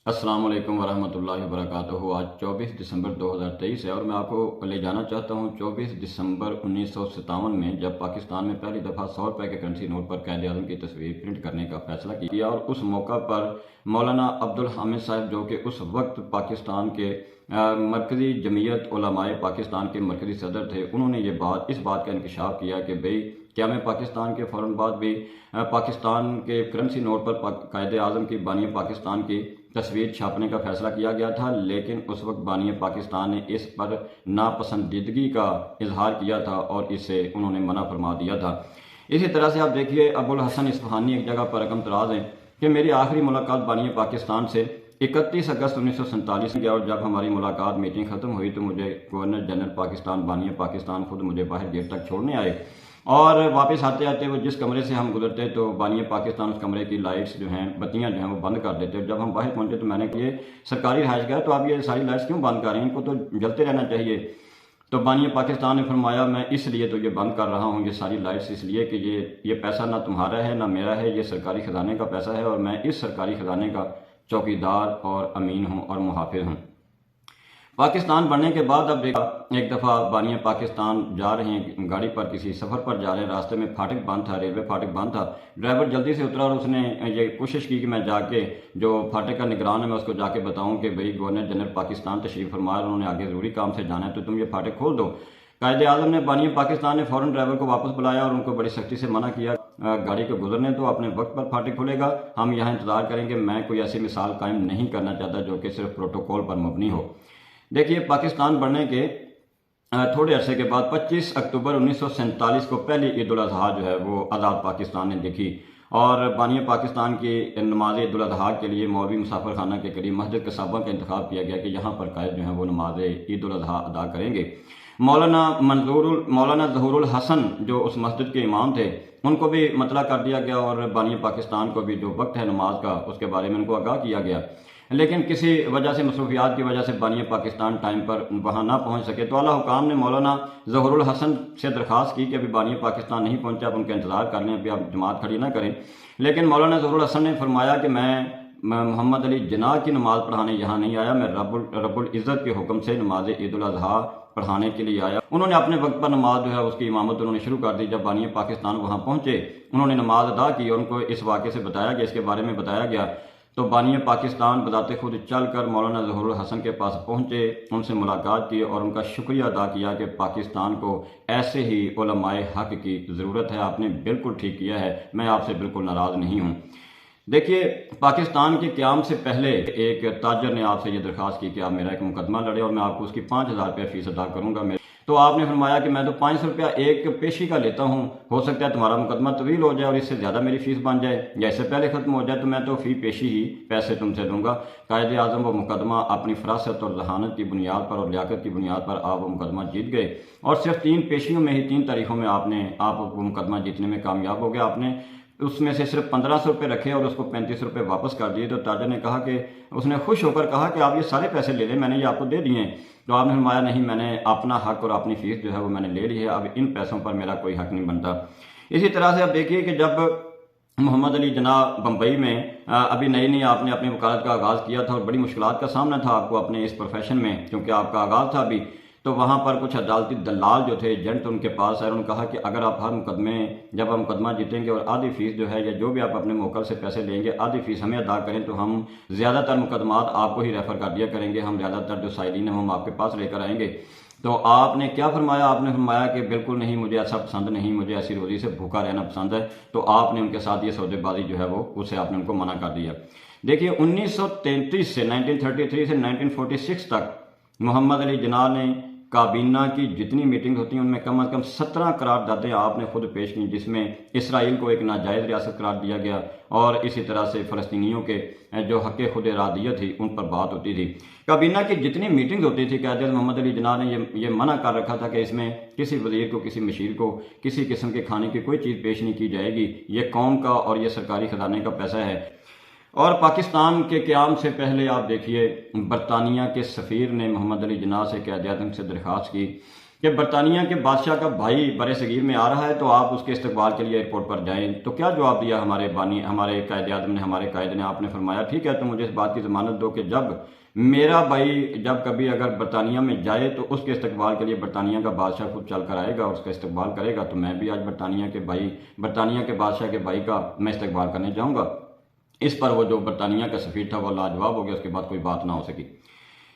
السلام علیکم ورحمۃ اللہ وبرکاتہ۔ آج 24 دسمبر 2023 ہے اور میں آپ کو لے جانا چاہتا ہوں 24 دسمبر 1957 میں، جب پاکستان میں پہلی دفعہ 100 روپے کے کرنسی نوٹ پر قائد اعظم کی تصویر پرنٹ کرنے کا فیصلہ کیا، اور اس موقع پر مولانا عبدالحامد صاحب، جو کہ اس وقت پاکستان کے مرکزی جمعیت علماء پاکستان کے مرکزی صدر تھے، انہوں نے اس بات کا انکشاف کیا کہ کیا میں پاکستان کے فوراً بعد بھی پاکستان کے کرنسی نوٹ پر قائد اعظم کی بانی پاکستان کی تصویر چھاپنے کا فیصلہ کیا گیا تھا، لیکن اس وقت بانی پاکستان نے اس پر ناپسندیدگی کا اظہار کیا تھا اور اسے انہوں نے منع فرما دیا تھا۔ اسی طرح سے آپ دیکھیے، ابوالحسن اصفہانی ایک جگہ پر رقم تراز ہیں کہ میری آخری ملاقات بانی پاکستان سے 31 اگست 1947 میں، اور جب ہماری ملاقات میٹنگ ختم ہوئی تو مجھے گورنر جنرل پاکستان بانی پاکستان خود مجھے باہر گیٹ تک چھوڑنے آئے، اور واپس آتے آتے وہ جس کمرے سے ہم گزرتے تو بانی پاکستان اس کمرے کی لائٹس جو ہیں، بتیاں جو ہیں وہ بند کر دیتے۔ جب ہم باہر پہنچے تو میں نے کہا، یہ سرکاری رہائش گاہ تو آپ یہ ساری لائٹس کیوں بند کر رہے ہیں؟ ان کو تو جلتے رہنا چاہیے۔ تو بانی پاکستان نے فرمایا، میں اس لیے تو یہ بند کر رہا ہوں یہ ساری لائٹس، اس لیے کہ یہ پیسہ نہ تمہارا ہے نہ میرا ہے، یہ سرکاری خزانے کا پیسہ ہے، اور میں اس سرکاری خزانے کا چوکیدار اور امین ہوں اور محافظ ہوں۔ پاکستان بننے کے بعد اب دیکھا، ایک دفعہ بانی پاکستان جا رہے ہیں، گاڑی پر کسی سفر پر جا رہے ہیں، راستے میں پھاٹک بند تھا، ریلوے پھاٹک بند تھا۔ ڈرائیور جلدی سے اترا اور اس نے یہ کوشش کی کہ میں جا کے جو پھاٹک کا نگران ہے میں اس کو جا کے بتاؤں کہ گورنر جنرل پاکستان تشریف فرما ہے، انہوں نے آگے ضروری کام سے جانا ہے تو تم یہ پھاٹک کھول دو۔ قائد اعظم نے بانی پاکستان نے فوراً ڈرائیور کو واپس بلایا اور ان کو بڑی سختی سے منع کیا، گاڑی کو گزرنے تو اپنے وقت پر پھاٹک کھلے گا، ہم یہاں انتظار کریں گے، میں کوئی ایسی مثال قائم نہیں کرنا چاہتا جو کہ صرف پروٹوکول پر مبنی ہو۔ دیکھیے، پاکستان بننے کے تھوڑے عرصے کے بعد 25 اکتوبر 1947 کو پہلی عید الاضحیٰ جو ہے وہ آزاد پاکستان نے دیکھی، اور بانی پاکستان کی نماز عید الاضحیٰ کے لیے مولوی مسافر خانہ کے قریب مسجد قصابہ کا انتخاب کیا گیا کہ یہاں پر قائد جو ہیں وہ نماز عید الاضحیٰ ادا کریں گے۔ مولانا ظہور الحسن جو اس مسجد کے امام تھے، ان کو بھی مطلع کر دیا گیا، اور بانی پاکستان کو بھی جو وقت ہے نماز کا اس کے بارے میں ان کو آگاہ کیا گیا، لیکن کسی وجہ سے، مصروفیات کی وجہ سے بانی پاکستان ٹائم پر وہاں نہ پہنچ سکے۔ تو اعلیٰ حکام نے مولانا ظہور الحسن سے درخواست کی کہ ابھی بانی پاکستان نہیں پہنچا، اب ان کا انتظار کر لیں، ابھی آپ جماعت کھڑی نہ کریں، لیکن مولانا ظہور الحسن نے فرمایا کہ میں محمد علی جناح کی نماز پڑھانے یہاں نہیں آیا، میں رب العزت کے حکم سے نماز عید الاضحیٰ پڑھانے کے لیے آیا۔ انہوں نے اپنے وقت پر نماز جو ہے اس کی امامت انہوں نے شروع کر دی۔ جب بانی پاکستان وہاں پہنچے، انہوں نے نماز ادا کی اور ان کو اس واقعے سے بتایا گیا، اس کے بارے میں بتایا گیا، تو بانی پاکستان بذات خود چل کر مولانا ظہور الحسن کے پاس پہنچے، ان سے ملاقات کی اور ان کا شکریہ ادا کیا کہ پاکستان کو ایسے ہی علماء حق کی ضرورت ہے، آپ نے بالکل ٹھیک کیا ہے، میں آپ سے بالکل ناراض نہیں ہوں۔ دیکھیے، پاکستان کے قیام سے پہلے ایک تاجر نے آپ سے یہ درخواست کی کہ آپ میرا ایک مقدمہ لڑے اور میں آپ کو اس کی 5000 روپے فیس ادا کروں گا۔ تو آپ نے فرمایا کہ میں تو 500 روپیہ ایک پیشی کا لیتا ہوں، ہو سکتا ہے تمہارا مقدمہ طویل ہو جائے اور اس سے زیادہ میری فیس بن جائے یا اس سے پہلے ختم ہو جائے، تو میں تو فی پیشی ہی پیسے تم سے دوں گا۔ قائد اعظم وہ مقدمہ اپنی فراست اور ذہانت کی بنیاد پر اور لیاقت کی بنیاد پر آپ وہ مقدمہ جیت گئے، اور صرف 3 پیشیوں میں ہی 3 تاریخوں میں آپ وہ مقدمہ جیتنے میں کامیاب ہو گئے۔ آپ نے اس میں سے صرف 1500 روپے رکھے اور اس کو 35 روپے واپس کر دیے۔ تو تاجر نے کہا کہ اس نے خوش ہو کر کہا کہ آپ یہ سارے پیسے لے لیں، میں نے یہ آپ کو دے دیے ہیں۔ تو آپ نے فرمایا، نہیں، میں نے اپنا حق اور اپنی فیس جو ہے وہ میں نے لے لی ہے، اب ان پیسوں پر میرا کوئی حق نہیں بنتا۔ اسی طرح سے اب دیکھیے کہ جب محمد علی جناح بمبئی میں ابھی نئی آپ نے اپنی وکالت کا آغاز کیا تھا اور بڑی مشکلات کا سامنا تھا آپ کو اپنے اس پروفیشن میں، کیونکہ آپ کا آغاز تھا ابھی، تو وہاں پر کچھ عدالتی دلال جو تھے، ایجنٹ ان کے پاس آئے، انہوں نے کہا کہ اگر آپ جب آپ مقدمہ جیتیں گے اور آدھی فیس جو ہے یا جو بھی آپ اپنے موکل سے پیسے لیں گے آدھی فیس ہمیں ادا کریں تو ہم زیادہ تر مقدمات آپ کو ہی ریفر کر دیا کریں گے، ہم زیادہ تر جو سائلین ہیں ہم آپ کے پاس لے کر آئیں گے۔ تو آپ نے کیا فرمایا؟ آپ نے فرمایا کہ بالکل نہیں، مجھے ایسا پسند نہیں، مجھے ایسی روزی سے بھوکا رہنا پسند ہے۔ تو آپ نے ان کے ساتھ یہ سودے بازی جو ہے وہ اسے آپ نے ان کو منع کر دیا۔ دیکھیے، 1933 سے 1933 سے 1946 تک محمد علی جناح نے کابینہ کی جتنی میٹنگ ہوتی ہیں ان میں کم از کم 17 قراردادیں آپ نے خود پیش کی، جس میں اسرائیل کو ایک ناجائز ریاست قرار دیا گیا، اور اسی طرح سے فلسطینیوں کے جو حق خود ارادیت تھی ان پر بات ہوتی تھی۔ کابینہ کی جتنی میٹنگ ہوتی تھی، قائد اعظم محمد علی جناح نے یہ منع کر رکھا تھا کہ اس میں کسی وزیر کو، کسی مشیر کو کسی قسم کے کھانے کی کوئی چیز پیش نہیں کی جائے گی، یہ قوم کا اور یہ سرکاری خزانے کا پیسہ ہے۔ اور پاکستان کے قیام سے پہلے آپ دیکھیے، برطانیہ کے سفیر نے محمد علی جناح سے قائد اعظم سے درخواست کی کہ برطانیہ کے بادشاہ کا بھائی بر صغیر میں آ رہا ہے تو آپ اس کے استقبال کے لیے ایئرپورٹ پر جائیں۔ تو کیا جواب دیا ہمارے قائد اعظم نے، ہمارے قائد نے؟ آپ نے فرمایا ٹھیک ہے تو مجھے اس بات کی ضمانت دو کہ جب میرا بھائی جب کبھی اگر برطانیہ میں جائے تو اس کے استقبال کے لیے برطانیہ کا بادشاہ خود چل کر آئے گا، اس کا استقبال کرے گا، تو میں بھی آج برطانیہ کے بادشاہ کے بھائی کا میں استقبال کرنے جاؤں گا۔ اس پر وہ جو برطانیہ کا سفیر تھا وہ لاجواب ہو گیا، اس کے بعد کوئی بات نہ ہو سکی۔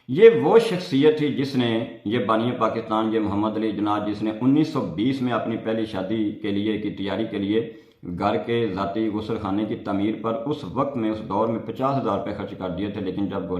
یہ وہ شخصیت تھی جس نے، یہ بانی پاکستان، یہ محمد علی جناح، جس نے 1920 میں اپنی پہلی شادی کی تیاری کے لیے گھر کے ذاتی غسل خانے کی تعمیر پر اس وقت میں، اس دور میں 50,000 روپے خرچ کر دیے تھے، لیکن جب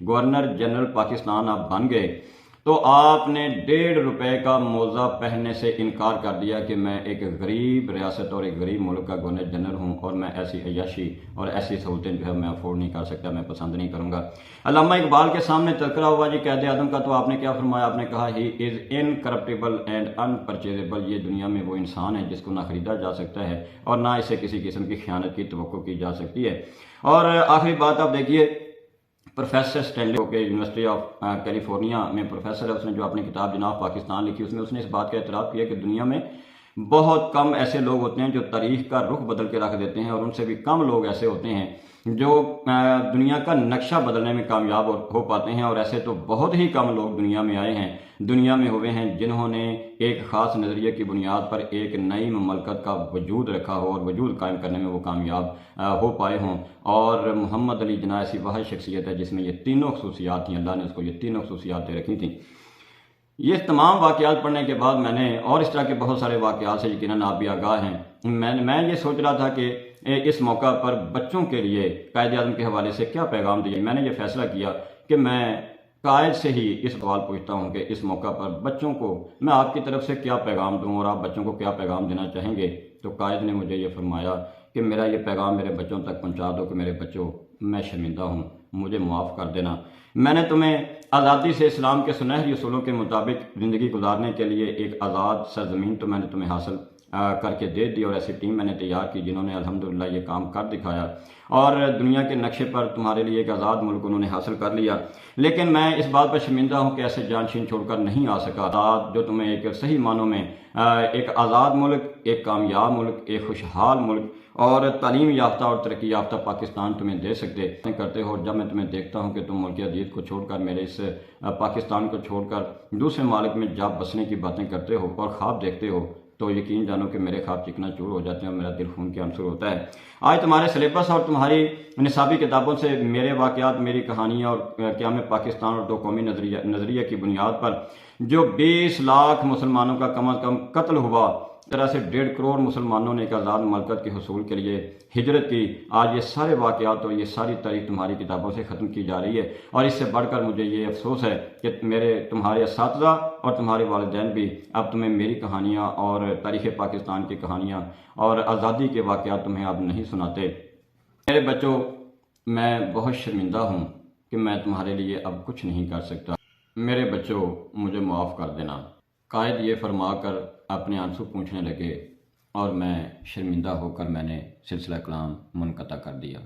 گورنر جنرل پاکستان آپ بن گئے تو آپ نے 1.5 روپے کا موزہ پہننے سے انکار کر دیا کہ میں ایک غریب ریاست اور ایک غریب ملک کا گورنر جنرل ہوں اور میں ایسی عیاشی اور ایسی سہولتیں جو ہے میں افورڈ نہیں کر سکتا، میں پسند نہیں کروں گا۔ علامہ اقبال کے سامنے تذکرہ ہوا جی قائد اعظم کا، تو آپ نے کیا فرمایا؟ آپ نے کہا ہی از انکرپٹیبل اینڈ انپرچیزیبل، یہ دنیا میں وہ انسان ہے جس کو نہ خریدا جا سکتا ہے اور نہ اسے کسی قسم کی خیانت کی توقع کی جا سکتی ہے۔ اور آخری بات آپ دیکھیے، پروفیسر اسٹینلے کے یونیورسٹی آف کیلیفورنیا میں پروفیسر ہے، اس نے جو اپنی کتاب جناح پاکستان لکھی، اس میں اس بات کا اعتراف کیا کہ دنیا میں بہت کم ایسے لوگ ہوتے ہیں جو تاریخ کا رخ بدل کے رکھ دیتے ہیں، اور ان سے بھی کم لوگ ایسے ہوتے ہیں جو دنیا کا نقشہ بدلنے میں کامیاب ہو پاتے ہیں، اور ایسے تو بہت ہی کم لوگ دنیا میں آئے ہیں، دنیا میں ہوئے ہیں جنہوں نے ایک خاص نظریے کی بنیاد پر ایک نئی مملکت کا وجود رکھا ہو اور وجود قائم کرنے میں وہ کامیاب ہو پائے ہوں۔ اور محمد علی جناح ایسی واحد شخصیت ہے جس میں یہ تینوں خصوصیات تھیں، اللہ نے اس کو یہ تینوں خصوصیات دے رکھی تھیں۔ یہ تمام واقعات پڑھنے کے بعد میں نے، اور اس طرح کے بہت سارے واقعات سے یقیناً آپ بھی آگاہ ہیں، میں یہ سوچ رہا تھا کہ اس موقع پر بچوں کے لیے قائد اعظم کے حوالے سے کیا پیغام دیا۔ میں نے یہ فیصلہ کیا کہ میں قائد سے ہی اس سوال پوچھتا ہوں کہ اس موقع پر بچوں کو میں آپ کی طرف سے کیا پیغام دوں اور آپ بچوں کو کیا پیغام دینا چاہیں گے۔ تو قائد نے مجھے یہ فرمایا کہ میرا یہ پیغام میرے بچوں تک پہنچا دو کہ میرے بچوں، میں شرمندہ ہوں، مجھے معاف کر دینا۔ میں نے تمہیں آزادی سے اسلام کے سنہری اصولوں کے مطابق زندگی گزارنے کے لیے ایک آزاد سرزمین تو میں نے تمہیں حاصل کر کے دے دی، اور ایسی ٹیم میں نے تیار کی جنہوں نے الحمدللہ یہ کام کر دکھایا، اور دنیا کے نقشے پر تمہارے لیے ایک آزاد ملک انہوں نے حاصل کر لیا۔ لیکن میں اس بات پر شرمندہ ہوں کہ ایسے جانشین چھوڑ کر نہیں آ سکا جو تمہیں ایک صحیح معنوں میں ایک آزاد ملک، ایک کامیاب ملک، ایک خوشحال ملک اور تعلیم یافتہ اور ترقی یافتہ پاکستان تمہیں دے سکتے کرتے ہو۔ جب میں تمہیں دیکھتا ہوں کہ تم ملک عزیز کو چھوڑ کر، میرے اس پاکستان کو چھوڑ کر دوسرے مالک میں جا بسنے کی باتیں کرتے ہو اور خواب دیکھتے ہو، تو یقین جانو کہ میرے خواب چکنا چور ہو جاتے ہیں اور میرا دل خون کے عنصر ہوتا ہے۔ آج تمہارے سلیبس اور تمہاری نصابی کتابوں سے میرے واقعات، میری کہانیاں اور قیام پاکستان اور دو قومی نظریہ کی بنیاد پر جو 20 لاکھ مسلمانوں کا کم از کم قتل ہوا، اس طرح سے 1.5 کروڑ مسلمانوں نے ایک آزاد مملکت کے حصول کے لیے ہجرت کی، آج یہ سارے واقعات اور یہ ساری تاریخ تمہاری کتابوں سے ختم کی جا رہی ہے۔ اور اس سے بڑھ کر مجھے یہ افسوس ہے کہ تمہارے اساتذہ اور تمہارے والدین بھی اب تمہیں میری کہانیاں اور تاریخ پاکستان کی کہانیاں اور آزادی کے واقعات تمہیں اب نہیں سناتے۔ میرے بچوں، میں بہت شرمندہ ہوں کہ میں تمہارے لیے اب کچھ نہیں کر سکتا۔ میرے بچوں، مجھے معاف کر دینا۔ قائد یہ فرما کر اپنے آنسو پونچھنے لگے اور میں شرمندہ ہو کر میں نے سلسلہ کلام منقطع کر دیا۔